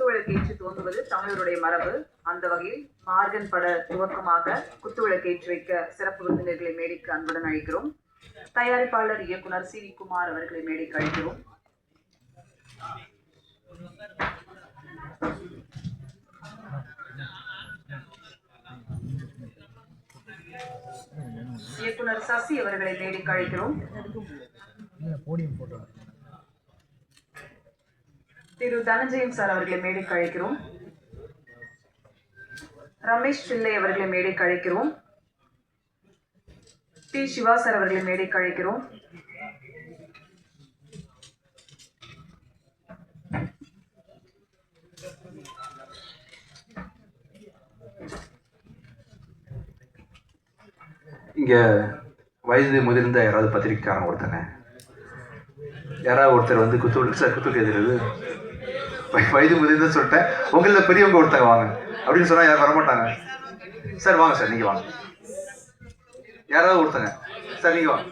குத்துவிளக்கேற்றி துவங்குவது தமிழருடைய மரபு. அந்த வகையில் மார்கன் பட துவக்கமாக குத்துவிளக்கேற்றி வைக்க சிறப்பு விருந்தினர்களை மேடைக்கு அன்புடன் அழைக்கிறோம். தயாரிப்பாளர் இயக்குனர் சி வி குமார் அவர்களை மேடைக்கு அழைக்கிறோம். இயக்குனர் சசி அவர்களை மேடைக்கு அழைக்கிறோம். திரு தனஞ்சயம் சார் அவர்களை மேடைக்கு அழைக்கிறோம். ரமேஷ் பிள்ளை அவர்களை மேடைக்கு அழைக்கிறோம். டி சிவா சார் அவர்களை மேடைக்கு அழைக்கிறோம். இங்க வயது முதிர்ந்த யாராவது பத்திரிக்கைக்காரங்க ஒருத்தங்க யாராவது ஒருத்தர் வந்து குத்து எதிர்றது வயது முதிர்ந்து சொல்லிட்டேன். உங்கள பெரியவங்க ஒருத்தங்க வாங்க அப்படின்னு சொன்னா யாரும் வரமாட்டாங்க. சார் வாங்க சார், நீங்க வாங்க. யாராவது ஒருத்தங்க சார் நீங்க வாங்க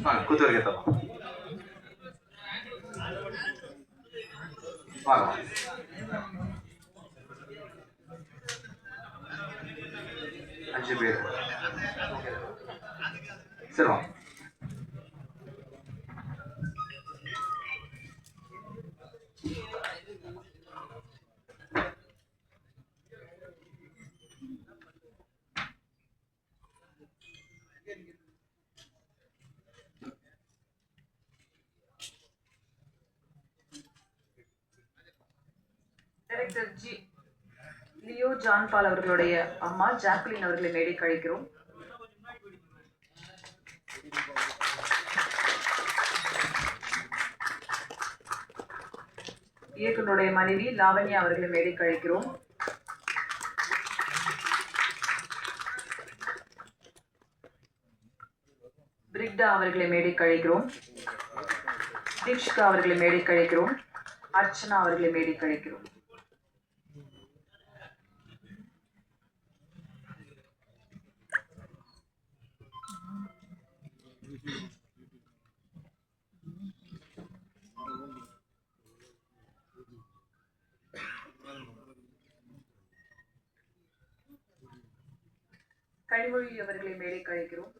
வாங்க குத்து வரைக்கும் வாங்க வாங்க. 5 பேர் சார் வாங்க. டைரக்டர் லியோ ஜான் பால் அவர்களுடைய அம்மா ஜாக்லின் அவர்களை மேடைக்கு அழைக்கிறோம். இயக்குனருடைய மனைவி லாவண்யா அவர்களை மேடைக்கு அழைக்கிறோம். பிரிக்டா அவர்களை மேடைக்கு அழைக்கிறோம். தீப்ஷிகா அவர்களை மேடைக்கு அழைக்கிறோம். அர்ச்சனா அவர்களை மேடைக்கு அழைக்கிறோம். கனிமொழி அவர்களை மேடைக்கு அழைக்கிறோம்.